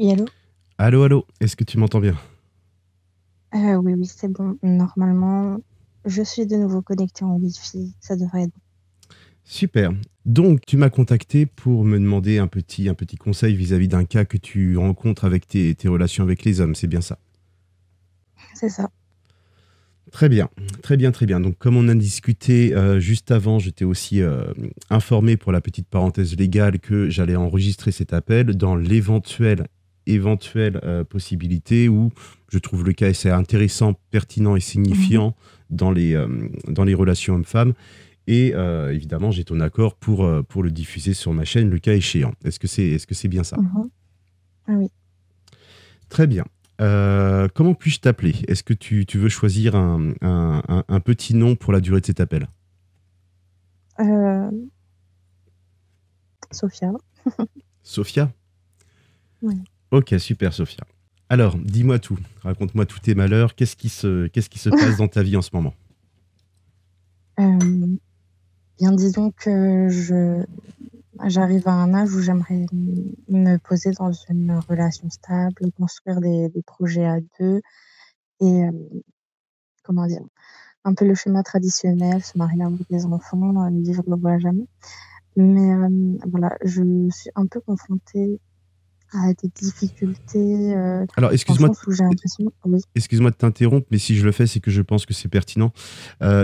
Oui, allô? Allô, allô, est-ce que tu m'entends bien? Oui, oui, c'est bon. Normalement, je suis de nouveau connectée en Wi-Fi. Ça devrait être Super. Donc, tu m'as contacté pour me demander un petit conseil vis-à-vis d'un cas que tu rencontres avec tes relations avec les hommes, c'est bien ça? bon. C'est ça. Très bien, très bien, très bien. Donc, comme on a discuté juste avant, j'étais aussi informé pour la petite parenthèse légale que j'allais enregistrer cet appel dans l'éventuelle possibilité où je trouve le cas assez intéressant, pertinent et Mhm, signifiant dans les relations hommes-femmes. Et évidemment, j'ai ton accord pour le diffuser sur ma chaîne, le cas échéant. Est-ce que c'est bien ça? mhm. Ah oui. Très bien. Comment puis-je t'appeler? Est-ce que tu veux choisir un petit nom pour la durée de cet appel? Euh, Sophia. Sophia? Oui. Ok, super, Sophia. Alors, dis-moi tout. Raconte-moi tous tes malheurs. Qu'est-ce qui se passe dans ta vie en ce moment? Euh, Bien, disons que j'arrive à un âge où j'aimerais me poser dans une relation stable, construire des projets à deux et, comment dire, un peu le schéma traditionnel, se marier, avoir des enfants, vivre le voyage jamais. Mais voilà, je suis un peu confrontée à des difficultés, Alors, dans le sens où j'ai l'impression, oui, excuse-moi de t'interrompre, mais si je le fais, c'est que je pense que c'est pertinent.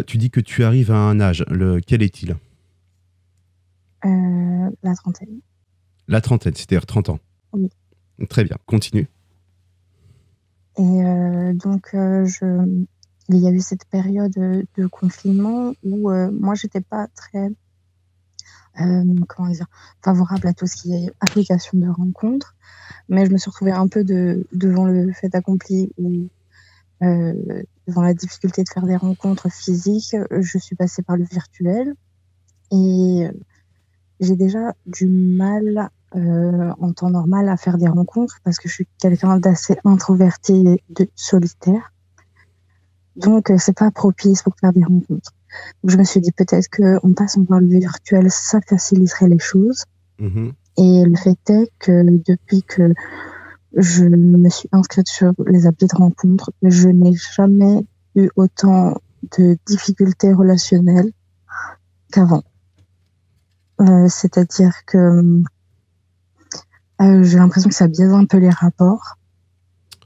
Tu dis que tu arrives à un âge. Quel est-il? la trentaine, La trentaine, c'est-à-dire 30 ans. oui. Très bien, continue. Et donc il y a eu cette période, de confinement où, moi j'étais pas très, comment dire? Favorable à tout ce qui est application de rencontres, mais je me suis retrouvée un peu devant le fait accompli où, devant la difficulté de faire des rencontres physiques, je suis passée par le virtuel et j'ai déjà du mal, en temps normal à faire des rencontres parce que je suis quelqu'un d'assez introverti et de solitaire. Donc, c'est pas propice pour faire des rencontres. Donc, je me suis dit peut-être qu'en passant par le virtuel, ça faciliterait les choses. Mhm. Et le fait est que depuis que je me suis inscrite sur les applis de rencontres, je n'ai jamais eu autant de difficultés relationnelles qu'avant. C'est-à-dire que j'ai l'impression que ça biaise un peu les rapports,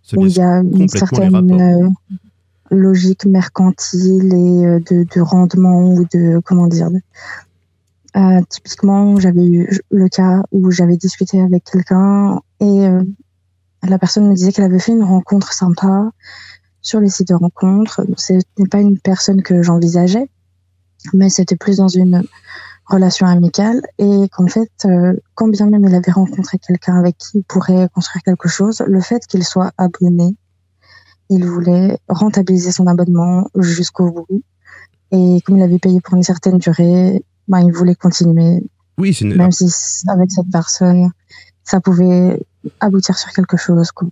Ça où il baisse y a une complètement les certaine rapports. logique mercantile et de rendement ou de, comment dire, typiquement, j'avais eu le cas où j'avais discuté avec quelqu'un et la personne me disait qu'elle avait fait une rencontre sympa sur les sites de rencontres. Ce n'est pas une personne que j'envisageais, mais c'était plus dans une relation amicale et qu'en fait, quand bien même il avait rencontré quelqu'un avec qui il pourrait construire quelque chose, le fait qu'il soit abonné, il voulait rentabiliser son abonnement jusqu'au bout. Et comme il avait payé pour une certaine durée, ben, il voulait continuer, Oui, même si avec cette personne, ça pouvait aboutir sur quelque chose, quoi.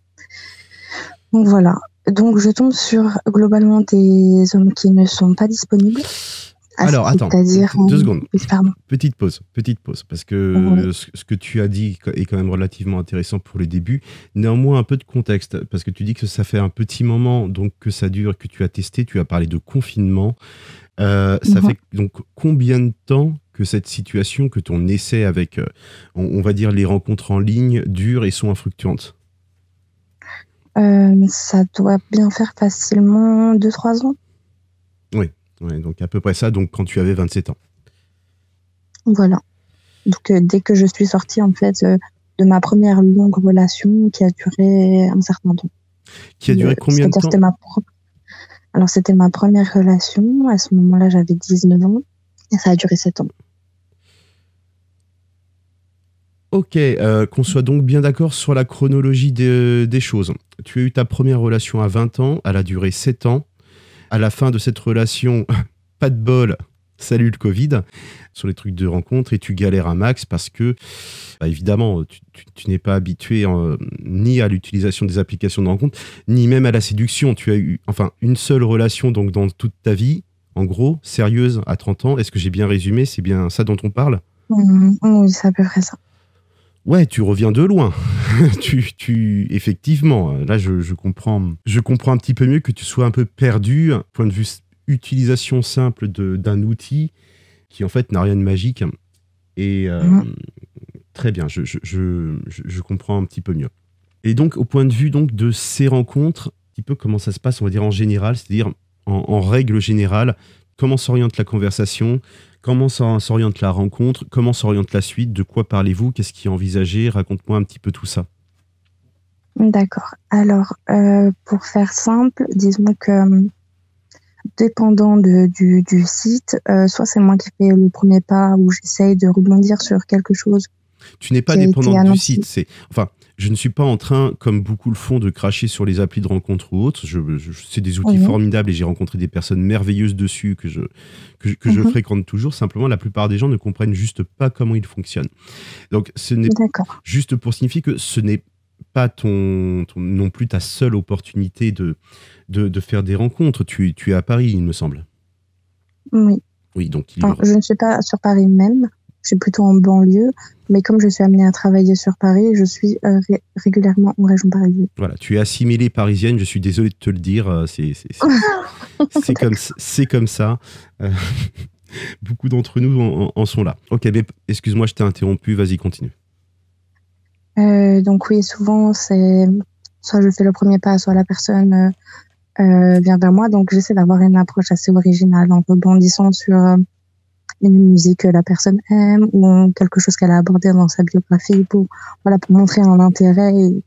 Donc voilà. Donc je tombe sur globalement des hommes qui ne sont pas disponibles, alors, attends, c'est-à-dire, 2 secondes. oui, pardon. Petite pause, parce Oui. que ce que tu as dit est quand même relativement intéressant pour le début. Néanmoins, un peu de contexte, parce que tu dis que ça fait un petit moment donc que ça dure, que tu as testé, tu as parlé de confinement. Ça Mhm. fait donc combien de temps que cette situation, que ton essai avec, on va dire, les rencontres en ligne dure et sont infructuantes? Ça doit bien faire facilement 2-3 ans. Oui, ouais, donc à peu près ça, donc quand tu avais 27 ans. Voilà. Donc dès que je suis sortie en fait de ma première longue relation qui a duré un certain temps. Qui a duré combien de C'est-à-dire temps? c'était ma première relation. À ce moment-là, j'avais 19 ans et ça a duré 7 ans. Ok, qu'on soit donc bien d'accord sur la chronologie des choses. Tu as eu ta première relation à 20 ans, elle a duré 7 ans. À la fin de cette relation, pas de bol, salut le Covid, sur les trucs de rencontre, et tu galères un max parce que, bah, évidemment, tu n'es pas habitué ni à l'utilisation des applications de rencontre, ni même à la séduction. Tu as eu, enfin, une seule relation donc dans toute ta vie, en gros, sérieuse, à 30 ans. Est-ce que j'ai bien résumé? C'est bien ça dont on parle? Oui, c'est à peu près ça. Ouais, tu reviens de loin. Effectivement, là, je comprends un petit peu mieux que tu sois un peu perdu, point de vue utilisation simple d'un outil qui, en fait, n'a rien de magique. Et Mhm. très bien, je comprends un petit peu mieux. Et donc, au point de vue donc, de ces rencontres, un petit peu comment ça se passe, on va dire en général, c'est-à-dire en règle générale, comment s'oriente la conversation, comment s'oriente la rencontre, comment s'oriente la suite, de quoi parlez-vous, qu'est-ce qui est envisagé, raconte-moi un petit peu tout ça. D'accord. Alors, pour faire simple, disons que dépendant du site, soit c'est moi qui fais le premier pas ou j'essaye de rebondir sur quelque chose Tu n'es pas qui a été dépendante du site. annoncé. Enfin, je ne suis pas en train, comme beaucoup le font, de cracher sur les applis de rencontre ou autres. C'est des outils Oui. formidables et j'ai rencontré des personnes merveilleuses dessus que je Mhm. fréquente toujours. Simplement, la plupart des gens ne comprennent juste pas comment ils fonctionnent. Donc, ce n'est D'accord. juste pour signifier que ce n'est pas non plus ta seule opportunité de faire des rencontres. Tu es à Paris, il me semble. Oui. Oui, donc il y Enfin, aura. je ne suis pas sur Paris même, je suis plutôt en banlieue, mais comme je suis amenée à travailler sur Paris, je suis régulièrement en région parisienne. Voilà, tu es assimilée parisienne, je suis désolé de te le dire, D'accord. c'est comme ça. Euh, beaucoup d'entre nous en sont là. Ok, mais excuse-moi, je t'ai interrompu, vas-y, continue. Donc oui, souvent c'est soit je fais le premier pas, soit la personne vient vers moi. Donc j'essaie d'avoir une approche assez originale en rebondissant sur une musique que la personne aime ou quelque chose qu'elle a abordé dans sa biographie pour, voilà, pour montrer un intérêt et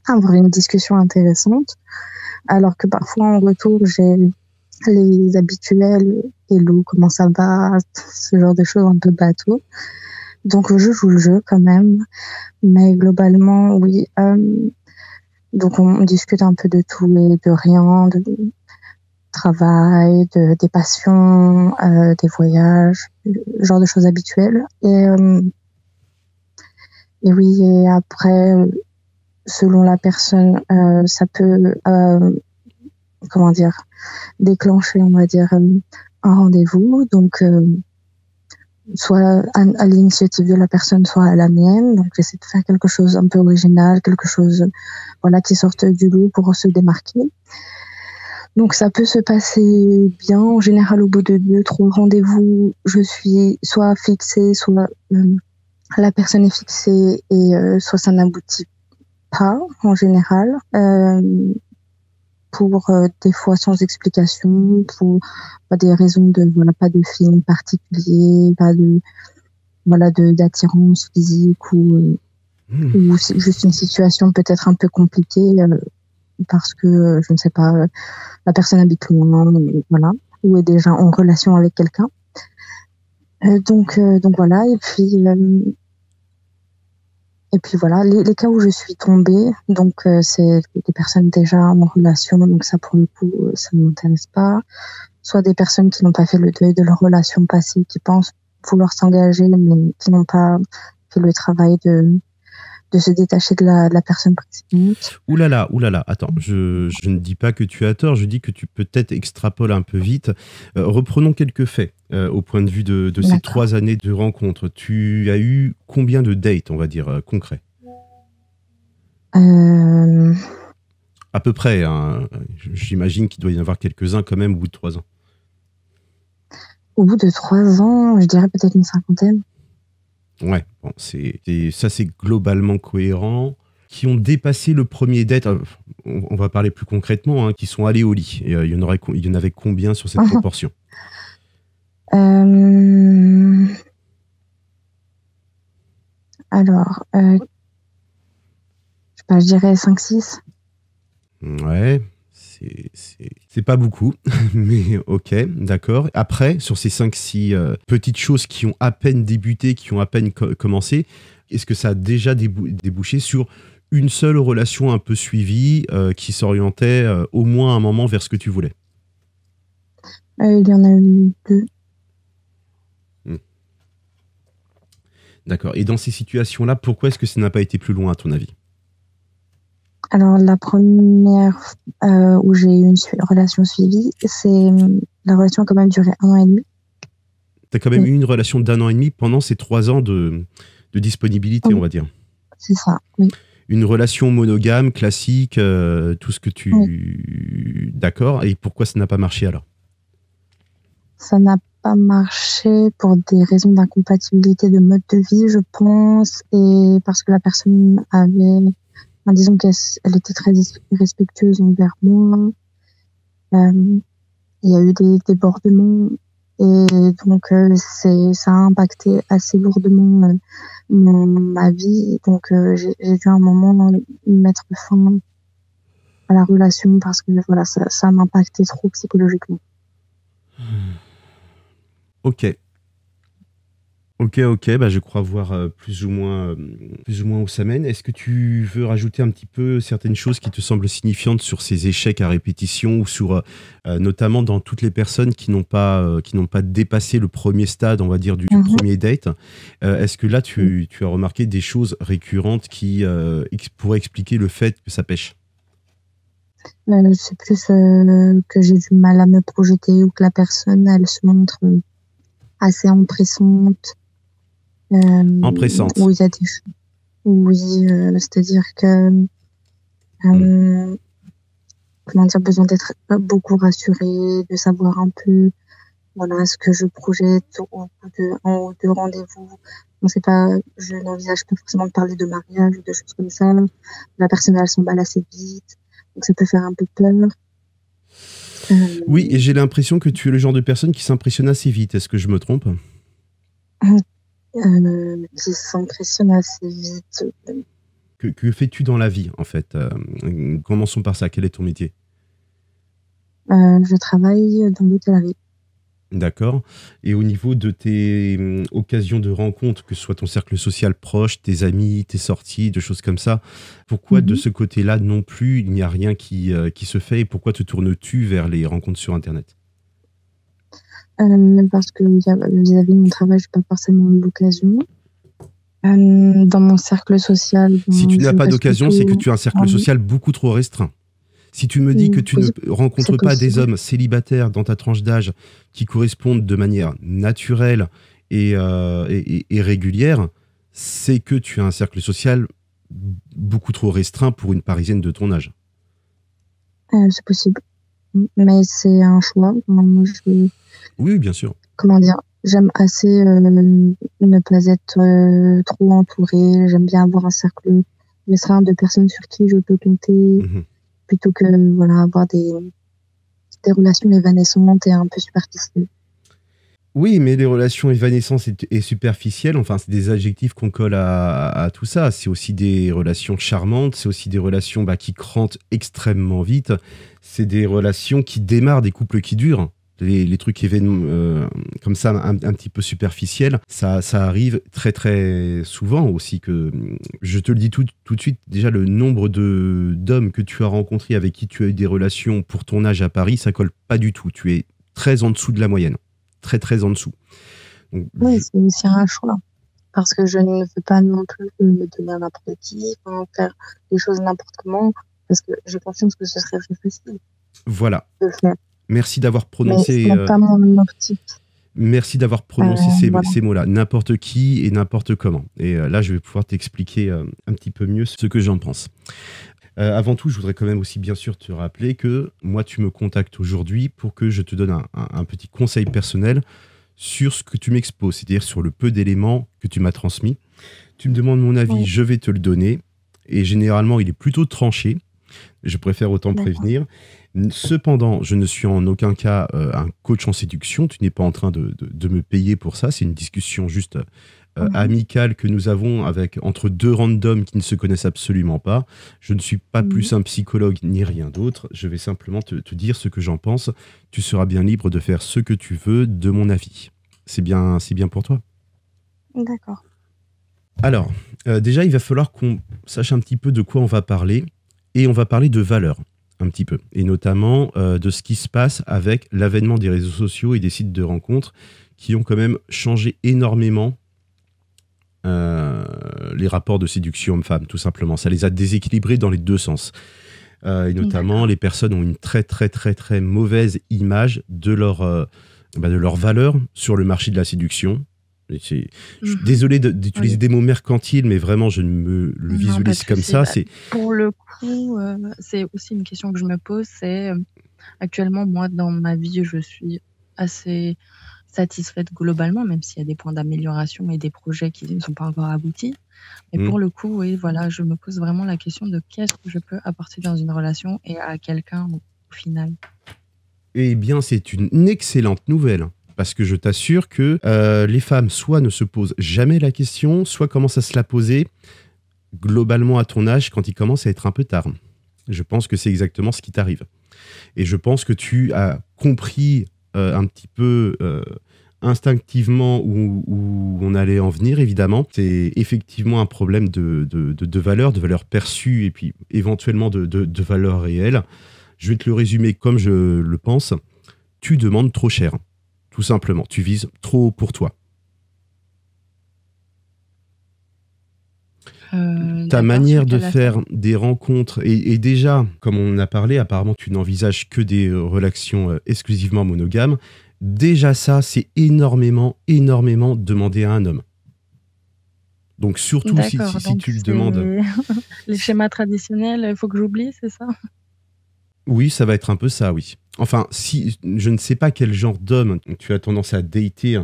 avoir une discussion intéressante. Alors que parfois en retour, j'ai les habituels, hello, comment ça va, ce genre de choses un peu bateau. Donc je joue le jeu quand même, mais globalement, oui. Donc on discute un peu de tout et de rien, de travail, des passions, des voyages, genre de choses habituelles. Et oui, et après, selon la personne, ça peut, comment dire, déclencher, on va dire, un rendez-vous. Donc, soit à l'initiative de la personne, soit à la mienne. Donc, j'essaie de faire quelque chose un peu original, quelque chose, voilà, qui sorte du lot pour se démarquer. Donc, ça peut se passer bien. En général, au bout de 2-3 rendez-vous, je suis soit fixée, soit la personne est fixée et soit ça n'aboutit pas, en général. Pour des fois sans explication, pour des raisons de voilà, pas de film particulier, pas de voilà d'attirance physique ou c'est juste une situation peut-être un peu compliquée parce que je ne sais pas, la personne habite loin, voilà, ou est déjà en relation avec quelqu'un. Donc voilà, et puis voilà, les cas où je suis tombée, donc c'est des personnes déjà en relation, donc ça pour le coup, ça ne m'intéresse pas. Soit des personnes qui n'ont pas fait le deuil de leur relation passée, qui pensent vouloir s'engager, mais qui n'ont pas fait le travail de se détacher de la personne précédente. Ouh là là, attends, je ne dis pas que tu as tort, je dis que tu peut-être extrapoles un peu vite. Reprenons quelques faits au point de vue de ces D'accord. 3 années de rencontres. Tu as eu combien de dates, on va dire, concrets? Euh, À peu près, hein, j'imagine qu'il doit y en avoir quelques-uns quand même au bout de 3 ans. Au bout de 3 ans, je dirais peut-être une cinquantaine. Ouais, bon, ça c'est globalement cohérent. Qui ont dépassé le premier date, on va parler plus concrètement, hein, qui sont allés au lit. Et, il y en avait combien sur cette proportion? Alors, je sais pas, je dirais 5-6. Ouais, c'est pas beaucoup, mais ok, d'accord. Après, sur ces 5-6 petites choses qui ont à peine débuté, qui ont à peine commencé, est-ce que ça a déjà débouché sur une seule relation un peu suivie qui s'orientait au moins un moment vers ce que tu voulais? Il y en a eu 2. Hmm. D'accord. Et dans ces situations-là, pourquoi est-ce que ça n'a pas été plus loin à ton avis? Alors, la première où j'ai eu une relation suivie, la relation a quand même duré 1 an et demi. Tu as quand même eu une relation d'1 an et demi pendant ces 3 ans de disponibilité, on Oui, va dire. C'est ça, oui. Une relation monogame, classique, tout ce que tu... Oui. D'accord. Et pourquoi ça n'a pas marché alors? Ça n'a pas marché pour des raisons d'incompatibilité de mode de vie, je pense, et parce que la personne avait, enfin, disons qu'elle était très respectueuse envers moi. Il y a eu des débordements et donc ça a impacté assez lourdement ma vie. Donc j'ai dû à un moment mettre fin à la relation parce que voilà, ça m'impactait trop psychologiquement. Ok. Ok, bah, je crois voir plus ou moins où ça mène. Est-ce que tu veux rajouter un petit peu certaines choses qui te semblent signifiantes sur ces échecs à répétition ou sur notamment dans toutes les personnes qui n'ont pas dépassé le premier stade, on va dire, du premier date. Est-ce que là, tu as remarqué des choses récurrentes qui pourraient expliquer le fait que ça pêche? C'est plus que j'ai du mal à me projeter ou que la personne, elle se montre assez empressante. Empressante. Où il y a des choses. Oui, c'est-à-dire que comment dire, besoin d'être beaucoup rassurée, de savoir un peu voilà ce que je projette en haut de rendez-vous. On sait pas, je n'envisage pas forcément de parler de mariage ou de choses comme ça. La personne elle s'emballe assez vite, donc ça peut faire un peu peur. Oui, et j'ai l'impression que tu es le genre de personne qui s'impressionne assez vite. Est-ce que je me trompe? Qui s'impressionne assez vite. Que fais-tu dans la vie, en fait? Commençons par ça. Quel est ton métier? Je travaille dans l'hôtellerie. D'accord. Et au niveau de tes occasions de rencontre, que ce soit ton cercle social proche, tes amis, tes sorties, de choses comme ça, pourquoi de ce côté-là non plus, il n'y a rien qui se fait et pourquoi te tournes-tu vers les rencontres sur Internet? Parce que vis-à-vis de mon travail, je n'ai pas forcément eu l'occasion. Dans mon cercle social... Si tu n'as pas d'occasion, c'est que tu as un cercle social beaucoup trop restreint. Si tu me dis que tu ne rencontres pas des hommes célibataires dans ta tranche d'âge qui correspondent de manière naturelle et régulière, c'est que tu as un cercle social beaucoup trop restreint pour une Parisienne de ton âge. C'est possible. Mais c'est un choix. Oui, bien sûr. Comment dire? J'aime assez ne pas être trop entourée. J'aime bien avoir un cercle restreint de personnes sur qui je peux compter. Plutôt que voilà, avoir des relations évanescentes et un peu superficielles. Oui, mais les relations évanescentes et superficielles, enfin, c'est des adjectifs qu'on colle à tout ça. C'est aussi des relations charmantes, c'est aussi des relations qui crantent extrêmement vite. C'est des relations qui démarrent, des couples qui durent. Les trucs comme ça, un petit peu superficiels, ça arrive très très souvent aussi. Que je te le dis tout de suite, déjà le nombre d'hommes que tu as rencontrés avec qui tu as eu des relations pour ton âge à Paris, ça colle pas du tout. Tu es très en dessous de la moyenne, très très en dessous. Donc, oui, c'est aussi un choix, parce que je ne veux pas non plus me donner à n'importe qui, faire les choses n'importe comment, parce que j'ai conscience que ce serait facile. Voilà. De le faire. Merci d'avoir prononcé. Mais ce n'est pas mon optique. Merci d'avoir prononcé ces mots-là. N'importe qui et n'importe comment. Et là, je vais pouvoir t'expliquer un petit peu mieux ce que j'en pense. Avant tout, je voudrais quand même aussi bien sûr te rappeler que moi, tu me contactes aujourd'hui pour que je te donne un petit conseil personnel sur ce que tu m'exposes, c'est-à-dire sur le peu d'éléments que tu m'as transmis. Tu me demandes mon avis, je vais te le donner. Et généralement, il est plutôt tranché. Je préfère autant prévenir. Cependant, je ne suis en aucun cas un coach en séduction. Tu n'es pas en train de me payer pour ça. C'est une discussion juste amicale que nous avons entre deux randoms qui ne se connaissent absolument pas. Je ne suis pas plus un psychologue ni rien d'autre. Je vais simplement te dire ce que j'en pense. Tu seras bien libre de faire ce que tu veux de mon avis. C'est bien pour toi? D'accord. Alors, déjà, il va falloir qu'on sache un petit peu de quoi on va parler. Et on va parler de valeurs, un petit peu. Et notamment de ce qui se passe avec l'avènement des réseaux sociaux et des sites de rencontres qui ont quand même changé énormément les rapports de séduction homme-femme, tout simplement. Ça les a déséquilibrés dans les deux sens. Et notamment, les personnes ont une très, très, très, très mauvaise image de leur valeur sur le marché de la séduction. Je suis désolé d'utiliser des mots mercantiles, mais vraiment, je ne me le visualise comme ça. Pour le coup, c'est aussi une question que je me pose, c'est actuellement, moi, dans ma vie, je suis assez satisfaite globalement, même s'il y a des points d'amélioration et des projets qui ne sont pas encore aboutis. Mais pour le coup, oui, voilà, je me pose vraiment la question de qu'est-ce que je peux apporter dans une relation et à quelqu'un au final. Eh bien, c'est une excellente nouvelle. Parce que je t'assure que les femmes, soit ne se posent jamais la question, soit commencent à se la poser globalement à ton âge quand il commence à être un peu tard. Je pense que c'est exactement ce qui t'arrive. Et je pense que tu as compris un petit peu instinctivement où on allait en venir, évidemment. C'est effectivement un problème de valeur perçue et puis éventuellement de valeur réelle. Je vais te le résumer comme je le pense. Tu demandes trop cher. Tout simplement, tu vises trop haut pour toi. Ta manière de faire des rencontres, et déjà, comme on a parlé, apparemment tu n'envisages que des relations exclusivement monogames. Déjà ça, c'est énormément demandé à un homme. Donc surtout si tu le demandes... Les schémas traditionnels, il faut que j'oublie, c'est ça? Oui, ça va être un peu ça, oui. Enfin, si je ne sais pas quel genre d'homme tu as tendance à dater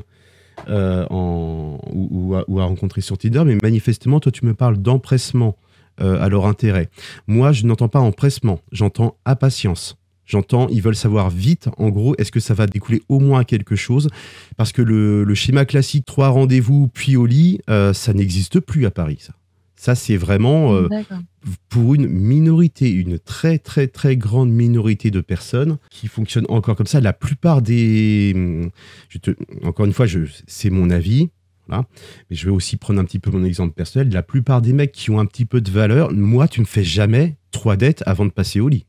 ou à rencontrer sur Tinder, mais manifestement, toi, tu me parles d'empressement à leur intérêt. Moi, je n'entends pas empressement, j'entends impatience. J'entends, ils veulent savoir vite, en gros, est-ce que ça va découler au moins à quelque chose? Parce que le schéma classique, 3 rendez-vous, puis au lit, ça n'existe plus à Paris, ça. Ça, c'est vraiment pour une minorité, une très, très, très grande minorité de personnes qui fonctionnent encore comme ça. La plupart des... encore une fois, c'est mon avis, voilà, mais je vais aussi prendre un petit peu mon exemple personnel. La plupart des mecs qui ont un petit peu de valeur, moi, tu ne me fais jamais 3 dates avant de passer au lit.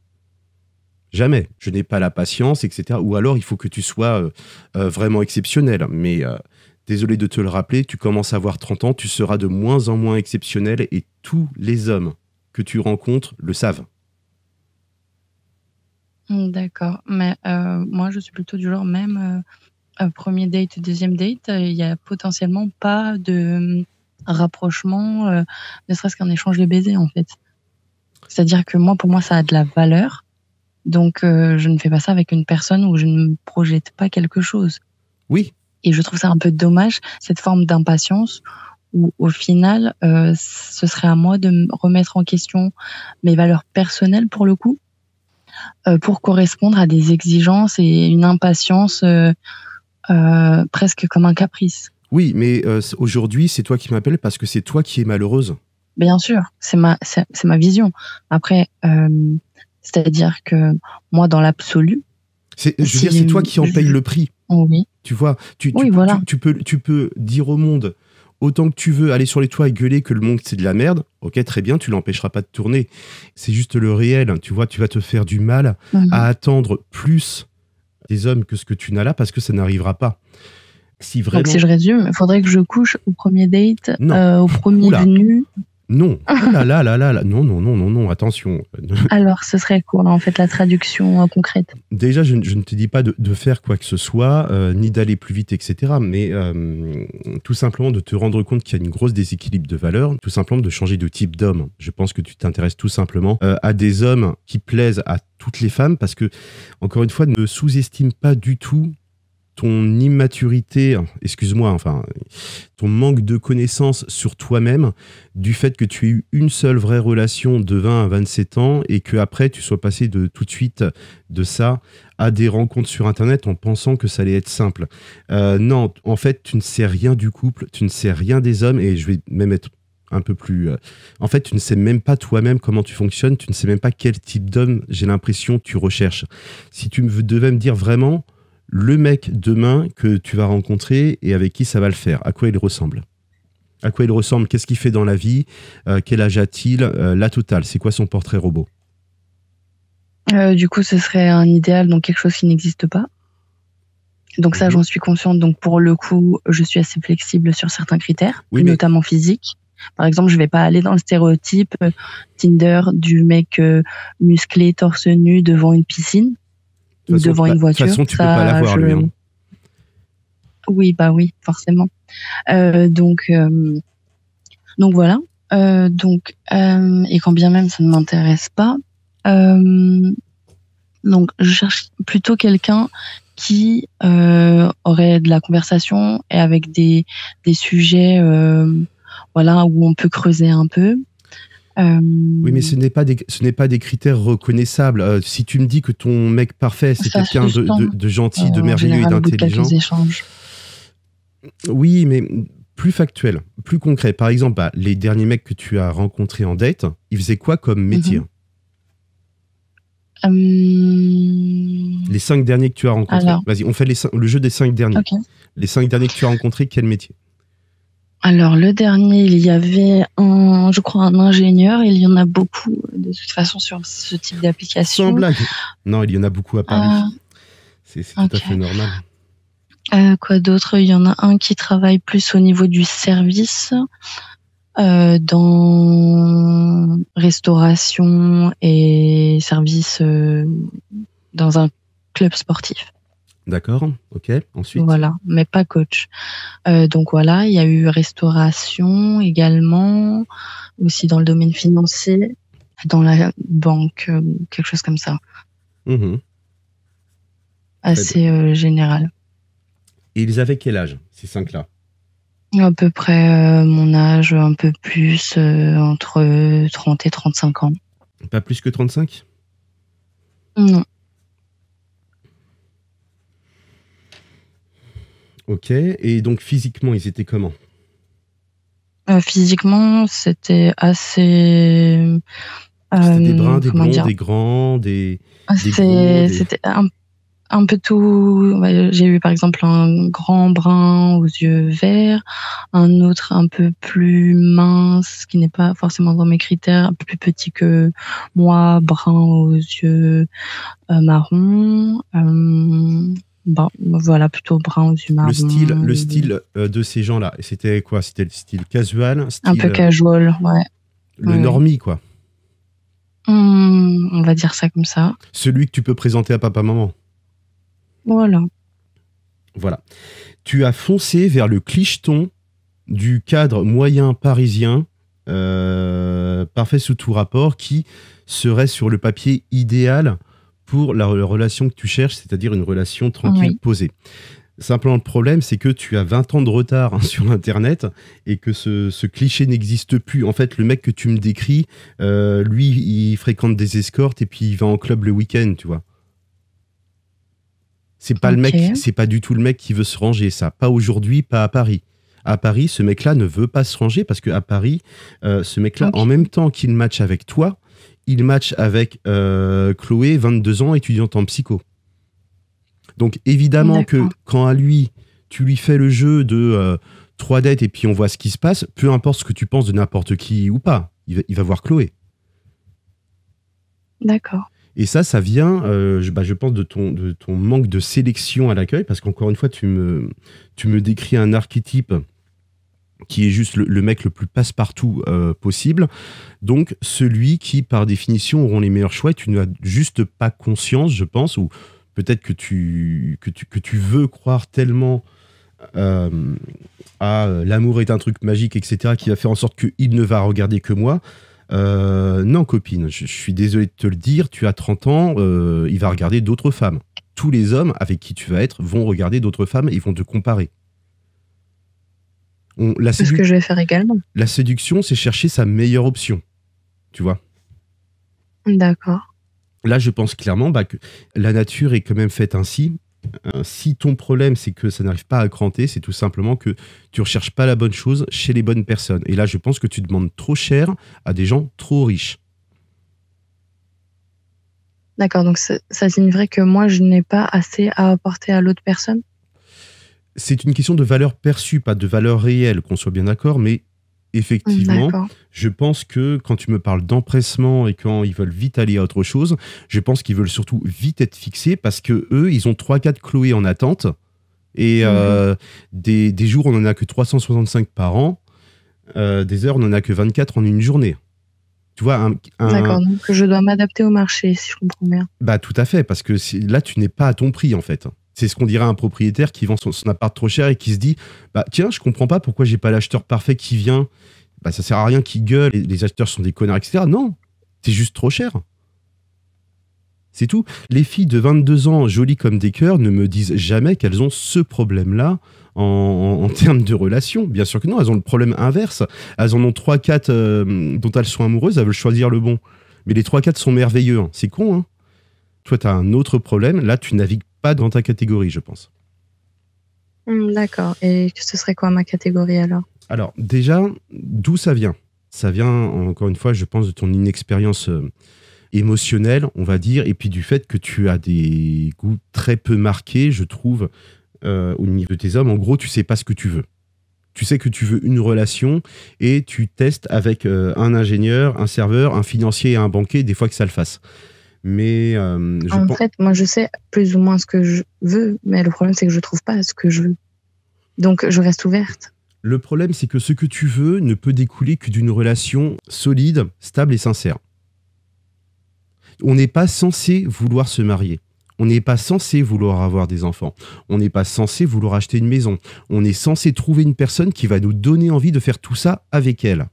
Jamais. Je n'ai pas la patience, etc. Ou alors, il faut que tu sois vraiment exceptionnel. Mais... désolé de te le rappeler, tu commences à avoir 30 ans, tu seras de moins en moins exceptionnel et tous les hommes que tu rencontres le savent. D'accord, mais moi je suis plutôt du genre même premier date, deuxième date, il n'y a potentiellement pas de rapprochement, ne serait-ce qu'un échange de baisers en fait. C'est-à-dire que moi, pour moi, ça a de la valeur, donc je ne fais pas ça avec une personne où je ne me projette pas quelque chose. Oui. Et je trouve ça un peu dommage, cette forme d'impatience, où au final, ce serait à moi de me remettre en question mes valeurs personnelles pour le coup, pour correspondre à des exigences et une impatience presque comme un caprice. Oui, mais aujourd'hui, c'est toi qui m'appelles parce que c'est toi qui es malheureuse. Bien sûr, c'est ma vision. Après, c'est-à-dire que moi, dans l'absolu... je veux dire, c'est toi qui en paye le prix. Oui. Tu vois, voilà. tu peux dire au monde autant que tu veux, aller sur les toits et gueuler que le monde c'est de la merde. Ok, très bien, tu l'empêcheras pas de tourner. C'est juste le réel, tu vois, tu vas te faire du mal à attendre plus des hommes que ce que tu n'as là parce que ça n'arrivera pas. Donc si je résume, il faudrait que je couche au premier date, au premier venu. Non, non, attention. Alors, ce serait quoi, en fait, la traduction concrète? Déjà, je ne te dis pas de faire quoi que ce soit, ni d'aller plus vite, etc. Mais tout simplement de te rendre compte qu'il y a une grosse déséquilibre de valeurs, tout simplement de changer de type d'homme. Je pense que tu t'intéresses tout simplement à des hommes qui plaisent à toutes les femmes, parce que, encore une fois, ne sous-estime pas du tout ton immaturité, excuse-moi, enfin, ton manque de connaissance sur toi-même, du fait que tu aies eu une seule vraie relation de 20 à 27 ans et que après tu sois passé tout de suite de ça à des rencontres sur Internet en pensant que ça allait être simple. Non, en fait, tu ne sais rien du couple, tu ne sais rien des hommes et je vais même être un peu plus... En fait, tu ne sais même pas toi-même comment tu fonctionnes, tu ne sais même pas quel type d'homme, j'ai l'impression, tu recherches. Si tu devais me dire vraiment... le mec demain que tu vas rencontrer et avec qui ça va le faire, à quoi il ressemble? À quoi il ressemble? Qu'est-ce qu'il fait dans la vie? Quel âge a-t-il? La totale, c'est quoi son portrait robot? Du coup, ce serait un idéal, donc quelque chose qui n'existe pas. Donc ça, j'en suis consciente. Donc pour le coup, je suis assez flexible sur certains critères, notamment physiques. Par exemple, je vais pas aller dans le stéréotype Tinder du mec musclé, torse nu devant une piscine. Devant une voiture. De toute façon, tu peux pas l'avoir, lui. Oui, bah oui, forcément. Donc voilà. Et quand bien même ça ne m'intéresse pas, donc je cherche plutôt quelqu'un qui aurait de la conversation et avec des sujets, voilà, où on peut creuser un peu. Oui, mais ce n'est pas des critères reconnaissables. Si tu me dis que ton mec parfait, c'est Ça quelqu'un se sent de gentil, de en merveilleux et général au bout de quelques d'intelligent, échanges. oui, mais plus factuel, plus concret. Par exemple, les derniers mecs que tu as rencontrés en date, ils faisaient quoi comme métier? Les 5 derniers que tu as rencontrés. Alors, Vas-y, on fait le jeu des 5 derniers. ok. Les 5 derniers que tu as rencontrés, quel métier? Alors, le dernier, il y avait je crois, un ingénieur. Il y en a beaucoup, de toute façon, sur ce type Sans d'application. blague. Non, il y en a beaucoup à Paris. C'est tout à Ok. fait normal. Quoi d'autre? Il y en a un qui travaille plus au niveau du service, dans restauration et service, dans un club sportif. D'accord, ok. Ensuite, Voilà, mais pas coach. Donc voilà, il y a eu restauration également, aussi dans le domaine financier, dans la banque, quelque chose comme ça, mhm, assez général. Et ils avaient quel âge, ces 5-là? À peu près mon âge, un peu plus, entre 30 et 35 ans. Pas plus que 35? Non. Ok. Et donc, physiquement, ils étaient comment? Physiquement, c'était assez... C'était des bruns, des comment blonds, dire? des grands, des gros, C'était un peu tout. Ouais, j'ai eu par exemple un grand brun aux yeux verts, un autre un peu plus mince, qui n'est pas forcément dans mes critères, un peu plus petit que moi, brun aux yeux marron. Bon, voilà, plutôt brun aux yeux marron. Le style de ces gens-là, c'était quoi? C'était le style casual, Un peu casual, ouais. Le normie, quoi. On va dire ça comme ça. Celui que tu peux présenter à papa-maman. Voilà. Voilà. Tu as foncé vers le clicheton du cadre moyen parisien, parfait sous tout rapport, qui serait sur le papier idéal pour la relation que tu cherches, c'est-à-dire une relation tranquille, Oui. posée. Simplement, le problème, c'est que tu as 20 ans de retard sur Internet et que ce cliché n'existe plus. En fait, le mec que tu me décris, lui, il fréquente des escortes et puis il va en club le week-end, tu vois. C'est pas le mec, c'est pas du tout le mec qui veut se ranger, ça. Pas aujourd'hui, pas à Paris. À Paris, ce mec-là ne veut pas se ranger parce qu'à Paris, ce mec-là, en même temps qu'il match avec toi, il match avec Chloé, 22 ans, étudiante en psycho. Donc évidemment que quand à lui, tu lui fais le jeu de 3 dates et puis on voit ce qui se passe, peu importe ce que tu penses de n'importe qui ou pas, il va voir Chloé. D'accord. Et ça vient, je pense, de ton manque de sélection à l'accueil, parce qu'encore une fois, tu me décris un archétype qui est juste le mec le plus passe-partout possible. Donc, celui qui, par définition, auront les meilleurs choix, et tu n'as juste pas conscience, je pense, ou peut-être que tu veux croire tellement à l'amour est un truc magique, etc., qui va faire en sorte qu'il ne va regarder que moi. Non, copine, je suis désolé de te le dire, tu as 30 ans, il va regarder d'autres femmes. Tous les hommes avec qui tu vas être vont regarder d'autres femmes et ils vont te comparer. C'est ce que je vais faire également. La séduction, c'est chercher sa meilleure option. Tu vois? D'accord. Là, je pense clairement que la nature est quand même faite ainsi. Si ton problème, c'est que ça n'arrive pas à cranter, c'est tout simplement que tu ne recherches pas la bonne chose chez les bonnes personnes. Et là, je pense que tu demandes trop cher à des gens trop riches. D'accord, donc ça signifierait que moi, je n'ai pas assez à apporter à l'autre personne? C'est une question de valeur perçue, pas de valeur réelle, qu'on soit bien d'accord, mais effectivement, je pense que quand tu me parles d'empressement et quand ils veulent vite aller à autre chose, je pense qu'ils veulent surtout vite être fixés parce que eux, ils ont 3-4 Chloé en attente et des jours, on n'en a que 365 par an, des heures, on n'en a que 24 en une journée. Tu vois, D'accord, donc je dois m'adapter au marché, si je comprends bien. Bah, tout à fait, parce que là, tu n'es pas à ton prix, en fait. C'est ce qu'on dirait à un propriétaire qui vend son appart trop cher et qui se dit bah tiens, je comprends pas pourquoi j'ai pas l'acheteur parfait qui vient. Bah ça sert à rien qu'il gueule, les acheteurs sont des connards, etc. Non, c'est juste trop cher. C'est tout. Les filles de 22 ans, jolies comme des cœurs, ne me disent jamais qu'elles ont ce problème-là en termes de relation. Bien sûr que non, elles ont le problème inverse. Elles en ont 3-4 dont elles sont amoureuses, elles veulent choisir le bon. Mais les 3-4 sont merveilleux. Hein. C'est con, hein. Toi, tu as un autre problème. Là, tu navigues pas dans ta catégorie, je pense. D'accord. Et ce serait quoi ma catégorie alors? Alors, déjà, d'où ça vient? Ça vient, encore une fois, je pense, de ton inexpérience émotionnelle, on va dire, et puis du fait que tu as des goûts très peu marqués, je trouve, au niveau de tes hommes. En gros, tu sais pas ce que tu veux. Tu sais que tu veux une relation et tu testes avec un ingénieur, un serveur, un financier et un banquier, des fois que ça le fasse. Mais En fait, moi, je sais plus ou moins ce que je veux, mais le problème, c'est que je trouve pas ce que je veux. Donc, je reste ouverte. Le problème, c'est que ce que tu veux ne peut découler que d'une relation solide, stable et sincère. On n'est pas censé vouloir se marier. On n'est pas censé vouloir avoir des enfants. On n'est pas censé vouloir acheter une maison. On est censé trouver une personne qui va nous donner envie de faire tout ça avec elle.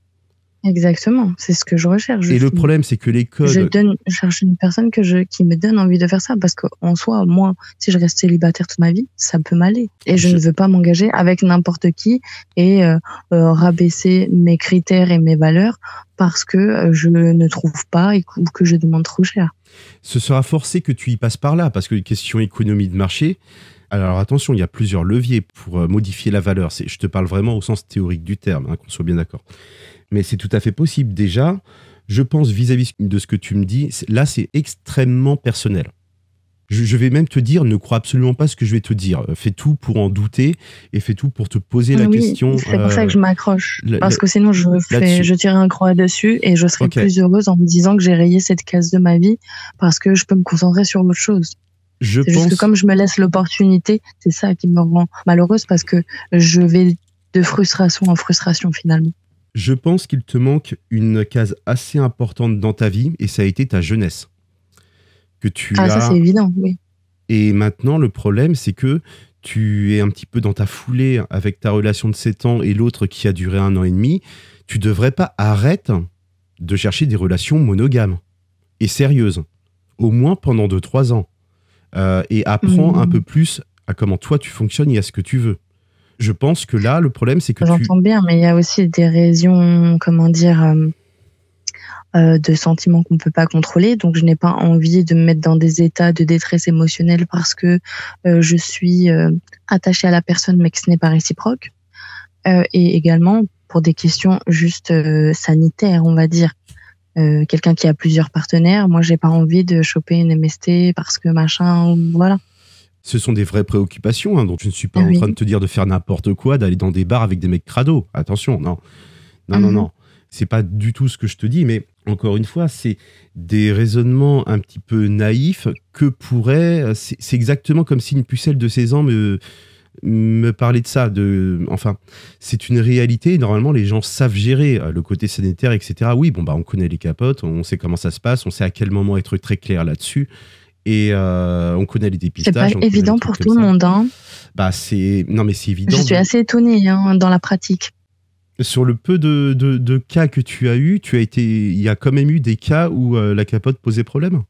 Exactement, c'est ce que je recherche. Et le problème, c'est que les codes... Je cherche une personne qui me donne envie de faire ça, parce qu'en soi, moi, si je reste célibataire toute ma vie, ça peut m'aller. Et je ne veux pas m'engager avec n'importe qui et rabaisser mes critères et mes valeurs parce que je ne trouve pas ou que je demande trop cher. Ce sera forcé que tu y passes par là, parce que les questions économie de marché... Alors attention, il y a plusieurs leviers pour modifier la valeur. Je te parle vraiment au sens théorique du terme, hein, qu'on soit bien d'accord. Mais c'est tout à fait possible. Déjà, je pense vis-à-vis de ce que tu me dis, là, c'est extrêmement personnel. Je vais même te dire, ne crois absolument pas ce que je vais te dire. Fais tout pour en douter et fais tout pour te poser la question. C'est pour ça que je m'accroche. Parce que sinon, je tire un croix dessus et je serai plus heureuse en me disant que j'ai rayé cette case de ma vie parce que je peux me concentrer sur autre chose. C'est juste que comme je me laisse l'opportunité, c'est ça qui me rend malheureuse parce que je vais de frustration en frustration finalement. Je pense qu'il te manque une case assez importante dans ta vie et ça a été ta jeunesse. Que tu as... ça c'est évident, oui. Et maintenant, le problème, c'est que tu es un petit peu dans ta foulée avec ta relation de 7 ans et l'autre qui a duré 1 an et demi. Tu devrais pas arrêter de chercher des relations monogames et sérieuses, au moins pendant 2-3 ans. Et apprends un peu plus à comment toi tu fonctionnes et à ce que tu veux. Je pense que là, le problème, c'est que J'entends bien, mais il y a aussi des raisons, de sentiments qu'on ne peut pas contrôler. Donc, je n'ai pas envie de me mettre dans des états de détresse émotionnelle parce que je suis attachée à la personne, mais que ce n'est pas réciproque. Et également, pour des questions juste sanitaires, on va dire. Quelqu'un qui a plusieurs partenaires, moi j'ai pas envie de choper une MST parce que machin, voilà. Ce sont des vraies préoccupations, hein, donc je ne suis pas en train de te dire de faire n'importe quoi, d'aller dans des bars avec des mecs crados. Attention, non. Non. C'est pas du tout ce que je te dis, mais encore une fois, c'est des raisonnements un petit peu naïfs que pourrait... C'est exactement comme si une pucelle de 16 ans me parlait de ça. Enfin, c'est une réalité. Normalement, les gens savent gérer le côté sanitaire, etc. Oui, on connaît les capotes, on sait comment ça se passe, on sait à quel moment être très clair là-dessus. Et on connaît les dépistages. C'est pas évident pour tout le monde. Hein. Non, mais c'est évident. Je suis assez étonnée dans la pratique. Sur le peu de cas que tu as eu, il y a quand même eu des cas où la capote posait problème?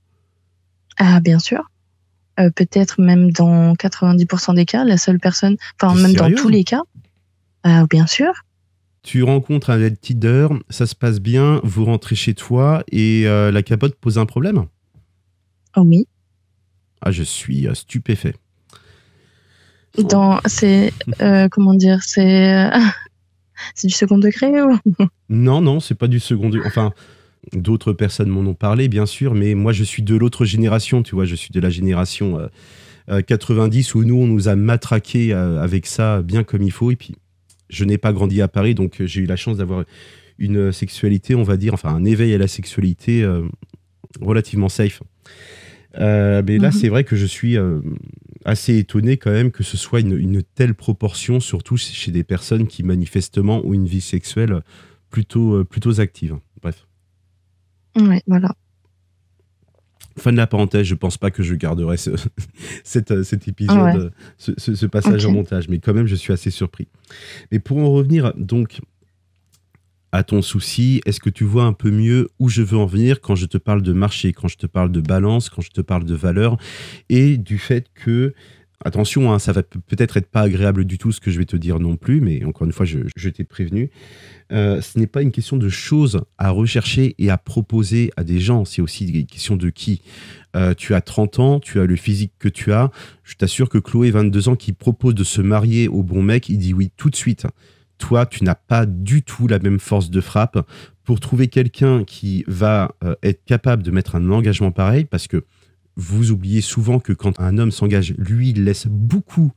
Ah, bien sûr. Peut-être même dans 90% des cas, la seule personne, même dans tous les cas. Bien sûr. Tu rencontres un Tinder, ça se passe bien, vous rentrez chez toi et la capote pose un problème? Oh oui. Ah, je suis stupéfait. C'est c'est du second degré ou... Non, c'est pas du second degré. Enfin, d'autres personnes m'en ont parlé, bien sûr, mais moi, je suis de l'autre génération, tu vois, je suis de la génération 90 où nous, on nous a matraqués avec ça bien comme il faut. Et puis, je n'ai pas grandi à Paris, donc j'ai eu la chance d'avoir une sexualité, on va dire, enfin, un éveil à la sexualité relativement safe. Mais là, c'est vrai que je suis assez étonné quand même que ce soit une telle proportion, surtout chez des personnes qui manifestement ont une vie sexuelle plutôt active. Bref. Ouais, voilà. Fin de la parenthèse, je pense pas que je garderai cet Ouais, épisode, ce passage en ok. montage, mais quand même, je suis assez surpris. Mais pour en revenir donc à ton souci, est-ce que tu vois un peu mieux où je veux en venir quand je te parle de marché, quand je te parle de balance, quand je te parle de valeur et du fait que, attention, hein, ça va peut-être être pas agréable du tout ce que je vais te dire non plus, mais encore une fois, je t'ai prévenu. Ce n'est pas une question de choses à rechercher et à proposer à des gens, c'est aussi une question de qui. Tu as 30 ans, tu as le physique que tu as. Je t'assure que Chloé, 22 ans, qui propose de se marier au bon mec, il dit oui tout de suite. Toi, tu n'as pas du tout la même force de frappe pour trouver quelqu'un qui va être capable de mettre un engagement pareil, parce que vous oubliez souvent que quand un homme s'engage, lui, il laisse beaucoup,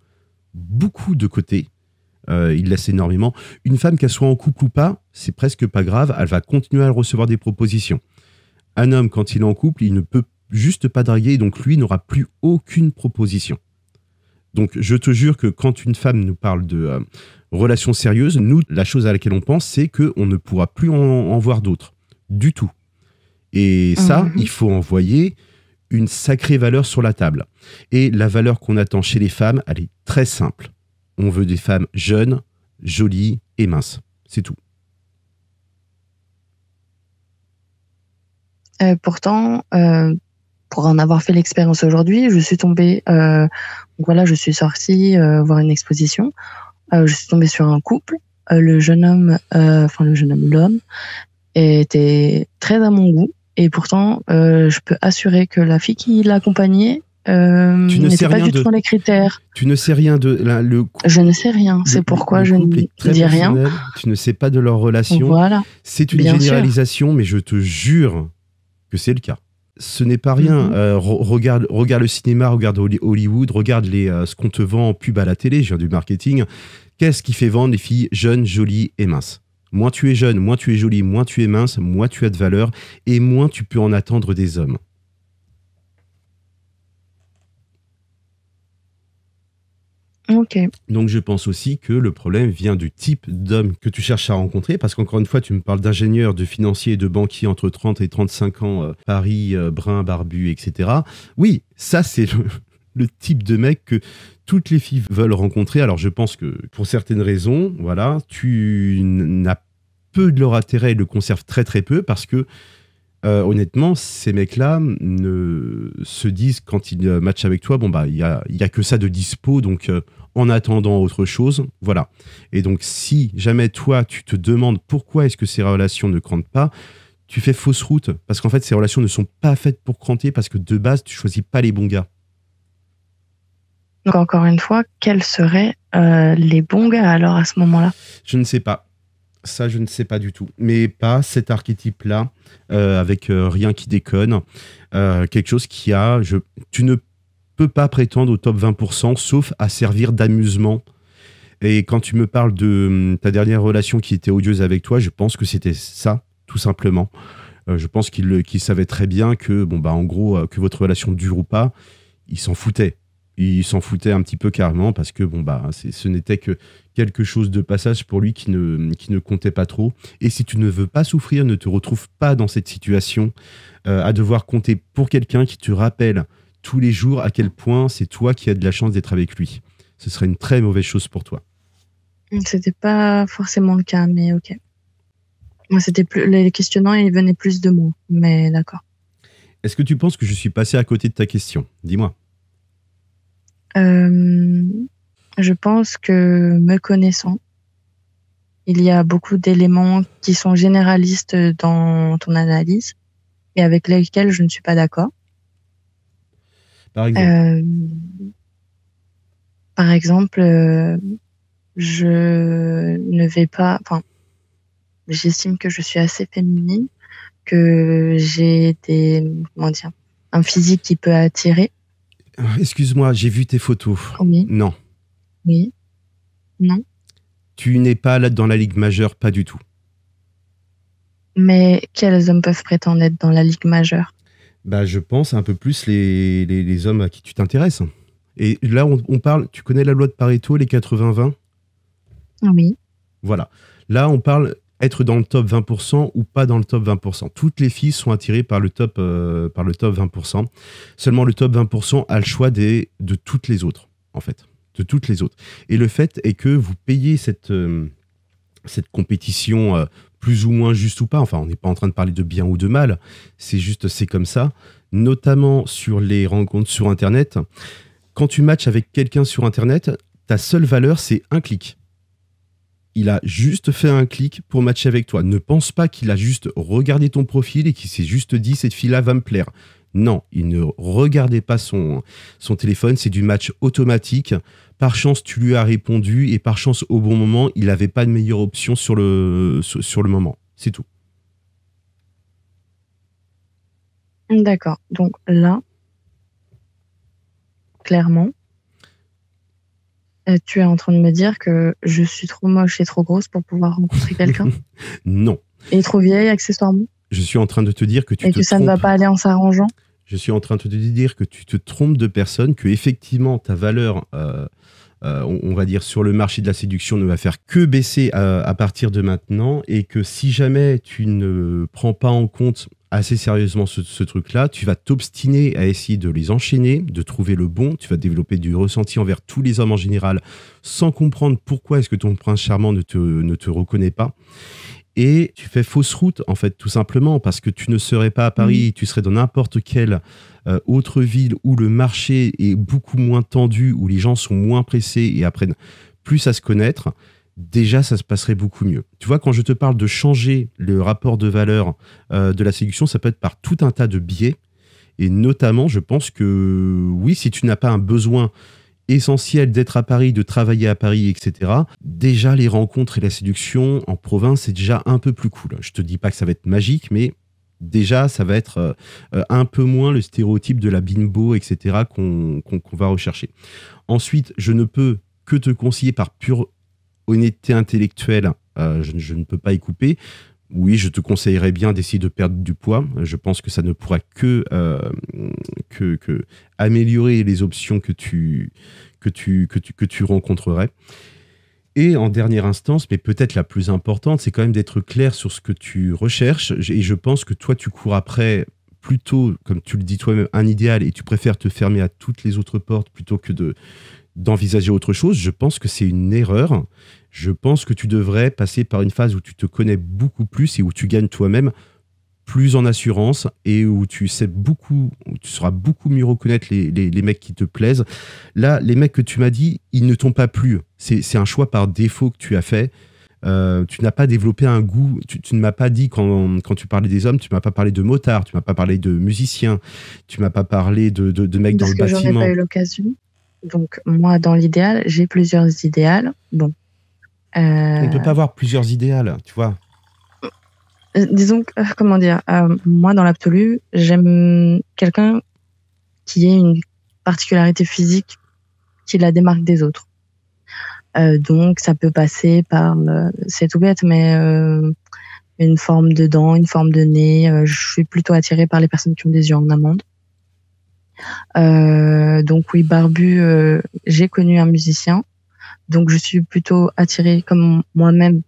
beaucoup de côté. Il laisse énormément. Une femme, qu'elle soit en couple ou pas, c'est presque pas grave, elle va continuer à recevoir des propositions. Un homme, quand il est en couple, il ne peut juste pas draguer, et donc lui n'aura plus aucune proposition. Donc je te jure que quand une femme nous parle de relations sérieuses, nous, la chose à laquelle on pense, c'est qu'on ne pourra plus en voir d'autres. Du tout. Et ça, Mhm. il faut envoyer une sacrée valeur sur la table. Et la valeur qu'on attend chez les femmes, elle est très simple. On veut des femmes jeunes, jolies et minces. C'est tout. Pourtant, pour en avoir fait l'expérience aujourd'hui, je suis tombée, donc voilà, je suis sortie voir une exposition. Je suis tombée sur un couple. Le jeune homme, l'homme était très à mon goût. Et pourtant, je peux assurer que la fille qui l'accompagnait Tu ne sais n'était pas rien du tout de. dans les critères. Tu ne sais rien de Je ne sais rien. C'est pourquoi le je couple ne est très dis rien. personnel. Tu ne sais pas de leur relation. Voilà, C'est une bien sûr. généralisation, mais je te jure que c'est le cas. Ce n'est pas rien. Mhm. Regarde le cinéma, regarde Hollywood, regarde ce qu'on te vend en pub à la télé, je viens du marketing. Qu'est-ce qui fait vendre les filles jeunes, jolies et minces? Moins tu es jeune, moins tu es jolie, moins tu es mince, moins tu as de valeur et moins tu peux en attendre des hommes. Ok. Donc je pense aussi que le problème vient du type d'homme que tu cherches à rencontrer, parce qu'encore une fois, tu me parles d'ingénieurs, de financiers et de banquiers entre 30 et 35 ans, Paris, brun, barbu, etc. Oui, ça c'est le type de mec que toutes les filles veulent rencontrer. Alors je pense que pour certaines raisons, voilà, tu n'as peu de leur intérêt et le conserves très très peu, parce que honnêtement, ces mecs-là ne se disent quand ils matchent avec toi, bon bah il y a que ça de dispo, donc en attendant autre chose, voilà. Et donc si jamais toi tu te demandes pourquoi est-ce que ces relations ne crantent pas, tu fais fausse route, parce qu'en fait ces relations ne sont pas faites pour cranter, parce que de base tu choisis pas les bons gars. Donc encore une fois, quels seraient les bons gars alors à ce moment-là? Je ne sais pas. Ça, je ne sais pas du tout. Mais pas cet archétype-là, avec rien qui déconne. Quelque chose qui a. Tu ne peux pas prétendre au top 20%, sauf à servir d'amusement. Et quand tu me parles de ta dernière relation qui était odieuse avec toi, je pense que c'était ça, tout simplement. Je pense qu'il savait très bien que, bon, bah, en gros, que votre relation dure ou pas, il s'en foutait. Il s'en foutait un petit peu carrément parce que bon bah ce n'était que quelque chose de passage pour lui qui ne comptait pas trop. Et si tu ne veux pas souffrir, ne te retrouve pas dans cette situation à devoir compter pour quelqu'un qui te rappelle tous les jours à quel point c'est toi qui as de la chance d'être avec lui. Ce serait une très mauvaise chose pour toi. C'était pas forcément le cas, mais ok. Moi, c'était plus les questionnements, ils venaient plus de moi, mais d'accord. Est-ce que tu penses que je suis passé à côté de ta question? Dis-moi. Je pense que me connaissant, il y a beaucoup d'éléments qui sont généralistes dans ton analyse et avec lesquels je ne suis pas d'accord. Par exemple. Euh, Par exemple, je ne vais pas, enfin, j'estime que je suis assez féminine, que j'ai comment dire, un physique qui peut attirer. Excuse-moi, j'ai vu tes photos. Oui, Non. oui, non. Tu n'es pas là dans la ligue majeure, pas du tout. Mais quels hommes peuvent prétendre être dans la ligue majeure? Bah, je pense un peu plus les hommes à qui tu t'intéresses. Et là, on parle, tu connais la loi de Pareto, les 80-20? Oui, Voilà. Là, on parle être dans le top 20% ou pas dans le top 20%. Toutes les filles sont attirées par le top 20%. Seulement le top 20% a le choix de toutes les autres, en fait. De toutes les autres. Et le fait est que vous payez cette compétition plus ou moins juste ou pas. Enfin, on n'est pas en train de parler de bien ou de mal. C'est comme ça. Notamment sur les rencontres sur Internet. Quand tu matches avec quelqu'un sur Internet, ta seule valeur, c'est un clic. Il a juste fait un clic pour matcher avec toi. Ne pense pas qu'il a juste regardé ton profil et qu'il s'est juste dit cette fille-là va me plaire. Non, il ne regardait pas son téléphone, c'est du match automatique. Par chance, tu lui as répondu et par chance, au bon moment, il n'avait pas de meilleure option sur le moment. C'est tout. D'accord. Donc là, clairement, tu es en train de me dire que je suis trop moche et trop grosse pour pouvoir rencontrer quelqu'un? Non. Et trop vieille, accessoirement? Je suis en train de te dire que tu te trompes. Et que ça ne va pas aller en s'arrangeant? Je suis en train de te dire que tu te trompes de personne, que effectivement ta valeur, on va dire sur le marché de la séduction, ne va faire que baisser à partir de maintenant, et que si jamais tu ne prends pas en compte assez sérieusement ce truc-là, tu vas t'obstiner à essayer de les enchaîner, de trouver le bon, tu vas développer du ressenti envers tous les hommes en général, sans comprendre pourquoi est-ce que ton prince charmant ne te reconnaît pas. Et tu fais fausse route, en fait, tout simplement, parce que tu ne serais pas à Paris, tu serais dans n'importe quelle autre ville où le marché est beaucoup moins tendu, où les gens sont moins pressés et apprennent plus à se connaître. Déjà, ça se passerait beaucoup mieux. Tu vois, quand je te parle de changer le rapport de valeur de la séduction, ça peut être par tout un tas de biais. Et notamment, je pense que oui, si tu n'as pas un besoin essentiel d'être à Paris, de travailler à Paris, etc. Déjà, les rencontres et la séduction en province, c'est déjà un peu plus cool. Je te dis pas que ça va être magique, mais déjà, ça va être un peu moins le stéréotype de la bimbo, etc. qu'on va rechercher. Ensuite, je ne peux que te conseiller par pure honnêteté intellectuelle, je ne peux pas y couper. Oui, je te conseillerais bien d'essayer de perdre du poids. Je pense que ça ne pourra que améliorer les options que tu rencontrerais. Et en dernière instance, mais peut-être la plus importante, c'est quand même d'être clair sur ce que tu recherches. Et je pense que toi, tu cours après plutôt, comme tu le dis toi-même, un idéal, et tu préfères te fermer à toutes les autres portes plutôt que d'envisager autre chose. Je pense que c'est une erreur. Je pense que tu devrais passer par une phase où tu te connais beaucoup plus et où tu gagnes toi-même plus en assurance et où tu sauras beaucoup mieux reconnaître les mecs qui te plaisent. Là, les mecs que tu m'as dit, ils ne t'ont pas plu. C'est un choix par défaut que tu as fait. Tu n'as pas développé un goût. Tu ne m'as pas dit, quand tu parlais des hommes, tu ne m'as pas parlé de motards, tu ne m'as pas parlé de musiciens, tu ne m'as pas parlé de mecs dans le bâtiment. J'en ai pas eu l'occasion. Donc, moi, dans l'idéal, j'ai plusieurs idéals. Bon. On ne peut pas avoir plusieurs idéals, tu vois. Disons, comment dire, moi, dans l'absolu, j'aime quelqu'un qui ait une particularité physique qui la démarque des autres. Donc, ça peut passer par, c'est tout bête, mais une forme de dents, une forme de nez. Je suis plutôt attirée par les personnes qui ont des yeux en amande. Donc oui, barbu, j'ai connu un musicien, donc je suis plutôt attirée comme moi-même,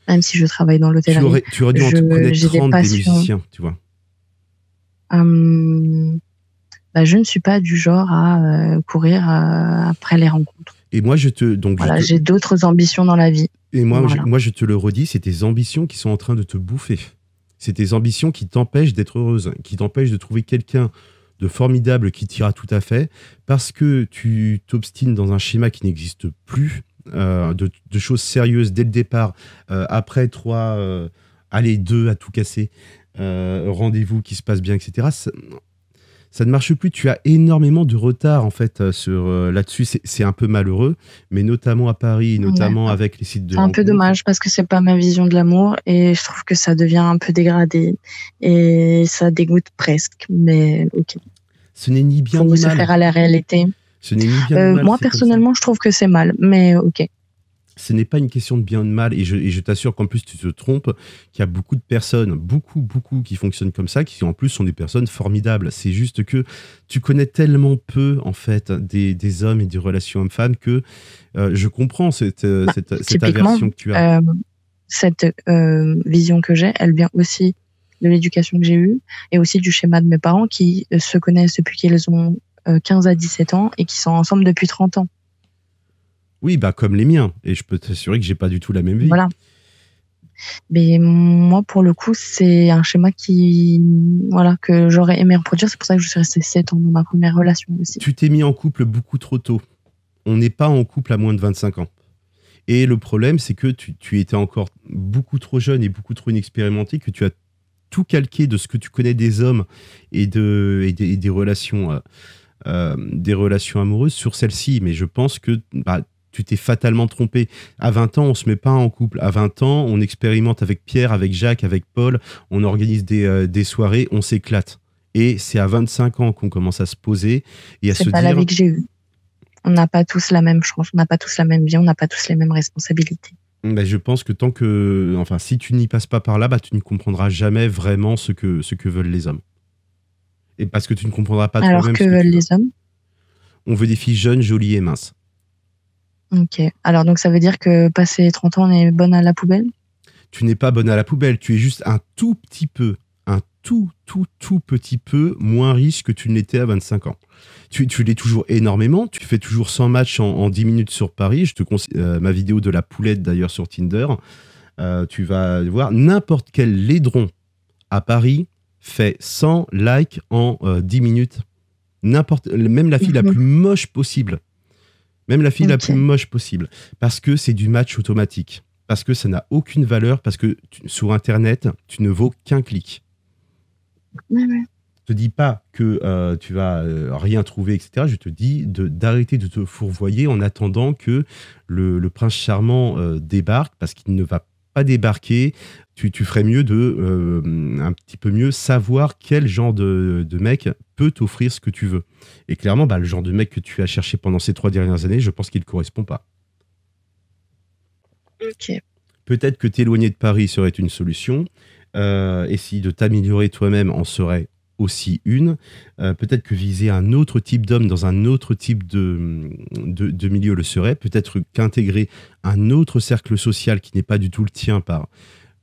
même si je travaille dans l'hôtellerie. Tu aurais dû en connaître 30 des musiciens, tu vois. Je ne suis pas du genre à courir après les rencontres. Et moi, j'ai d'autres ambitions dans la vie. Et moi, je te le redis, c'est tes ambitions qui sont en train de te bouffer. C'est tes ambitions qui t'empêchent d'être heureuse, qui t'empêchent de trouver quelqu'un de formidable qui t'ira tout à fait, parce que tu t'obstines dans un schéma qui n'existe plus, de choses sérieuses dès le départ, après 2 à tout casser, rendez-vous qui se passe bien, etc. Ça ne marche plus. Tu as énormément de retard en fait là-dessus. C'est un peu malheureux, mais notamment à Paris, notamment avec les sites de rencontres. C'est un peu dommage parce que c'est pas ma vision de l'amour et je trouve que ça devient un peu dégradé et ça dégoûte presque. Mais ok. Ce n'est ni bien ni mal. Faut se faire à la réalité. Ce n'est ni bien ni mal. Moi personnellement, je trouve que c'est mal, mais ok. Ce n'est pas une question de bien ou de mal, et je t'assure qu'en plus tu te trompes, qu'il y a beaucoup de personnes, beaucoup qui fonctionnent comme ça, qui en plus sont des personnes formidables. C'est juste que tu connais tellement peu en fait des hommes et des relations hommes-femmes que je comprends cette aversion que tu as. cette vision que j'ai, elle vient aussi de l'éducation que j'ai eue et aussi du schéma de mes parents qui se connaissent depuis qu'ils ont 15 à 17 ans et qui sont ensemble depuis 30 ans. Oui, bah comme les miens. Et je peux t'assurer que j'ai pas du tout la même vie. Voilà. Mais moi, pour le coup, c'est un schéma que j'aurais aimé reproduire. C'est pour ça que je suis restée 7 ans dans ma première relation aussi. Tu t'es mis en couple beaucoup trop tôt. On n'est pas en couple à moins de 25 ans. Et le problème, c'est que tu étais encore beaucoup trop jeune et beaucoup trop inexpérimenté, que tu as tout calqué de ce que tu connais des hommes et des relations amoureuses sur celle-ci. Mais je pense que tu t'es fatalement trompé. À 20 ans, on se met pas en couple. À 20 ans, on expérimente avec Pierre, avec Jacques, avec Paul. On organise des soirées, on s'éclate. Et c'est à 25 ans qu'on commence à se poser et à se dire... C'est pas la vie que j'ai eue. On n'a pas tous la même chance, on n'a pas tous la même vie, on n'a pas tous les mêmes responsabilités. Ben, je pense que si tu n'y passes pas par là, tu ne comprendras jamais vraiment ce que veulent les hommes. Et parce que tu ne comprendras pas toi-même. Alors que veulent les hommes? On veut des filles jeunes, jolies et minces. Ok. Alors donc ça veut dire que passé 30 ans, on est bonne à la poubelle? Tu n'es pas bonne à la poubelle, tu es juste un tout petit peu moins riche que tu ne l'étais à 25 ans. Tu l'es toujours énormément, tu fais toujours 100 matchs en 10 minutes sur Paris. Je te conseille ma vidéo de la poulette d'ailleurs sur Tinder. Tu vas voir, n'importe quel laidron à Paris fait 100 likes en 10 minutes. Même la fille la plus moche possible. Même la fille la plus moche possible. Parce que c'est du match automatique. Parce que ça n'a aucune valeur. Parce que sur Internet, tu ne vaux qu'un clic. Ouais. Je te dis pas que tu vas rien trouver, etc. Je te dis d'arrêter de te fourvoyer en attendant que le prince charmant débarque, parce qu'il ne va pas débarquer. Tu ferais mieux un petit peu mieux savoir quel genre de mec peut t'offrir ce que tu veux. Et clairement, le genre de mec que tu as cherché pendant ces 3 dernières années, je pense qu'il ne correspond pas. Ok. Peut-être que t'éloigner de Paris serait une solution. Essayer de t'améliorer toi-même en serait aussi une. Peut-être que viser un autre type d'homme dans un autre type de milieu le serait. Peut-être qu'intégrer un autre cercle social qui n'est pas du tout le tien par,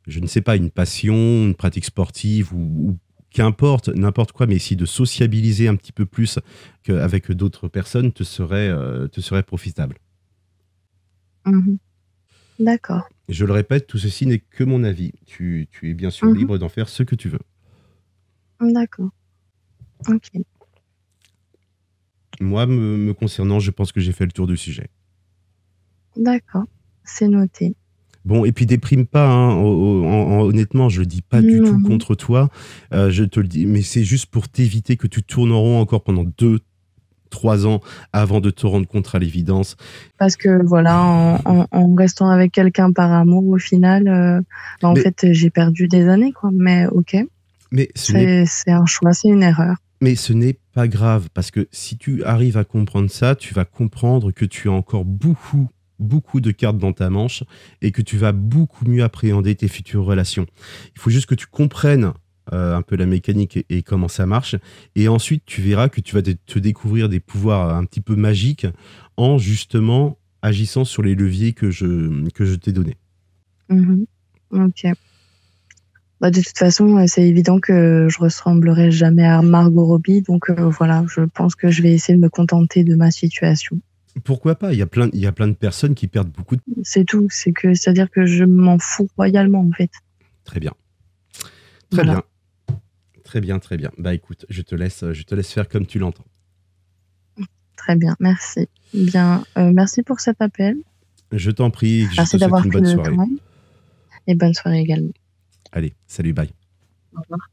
je ne sais pas, une passion, une pratique sportive ou qu'importe, n'importe quoi, mais essayer de sociabiliser un petit peu plus qu'avec d'autres personnes te serait profitable. D'accord. Je le répète, tout ceci n'est que mon avis. Tu es bien sûr libre d'en faire ce que tu veux. D'accord. Ok. Moi, me concernant, je pense que j'ai fait le tour du sujet. D'accord. C'est noté. Bon, et puis déprime pas, hein, honnêtement, je le dis pas du tout contre toi. Je te le dis, mais c'est juste pour t'éviter que tu tournes en rond encore pendant 2-3 ans avant de te rendre compte à l'évidence. Parce que voilà, en restant avec quelqu'un par amour, au final, en fait, j'ai perdu des années, quoi. Mais ok. Mais c'est un choix, c'est une erreur. Mais ce n'est pas grave, parce que si tu arrives à comprendre ça, tu vas comprendre que tu as encore beaucoup de cartes dans ta manche et que tu vas beaucoup mieux appréhender tes futures relations. Il faut juste que tu comprennes un peu la mécanique et comment ça marche. Et ensuite, tu verras que tu vas te découvrir des pouvoirs un petit peu magiques en justement agissant sur les leviers que je t'ai donnés. Ok. De toute façon, c'est évident que je ressemblerai jamais à Margot Robbie. Donc voilà, je pense que je vais essayer de me contenter de ma situation. Pourquoi pas? Il y a plein de personnes qui perdent beaucoup de... C'est tout. C'est-à-dire que je m'en fous royalement, en fait. Très bien. Très bien. Bah écoute, je te laisse faire comme tu l'entends. Très bien, merci. Bien, merci pour cet appel. Je t'en prie. Merci d'avoir pris le temps. Et bonne soirée également. Allez, salut, bye. Au revoir.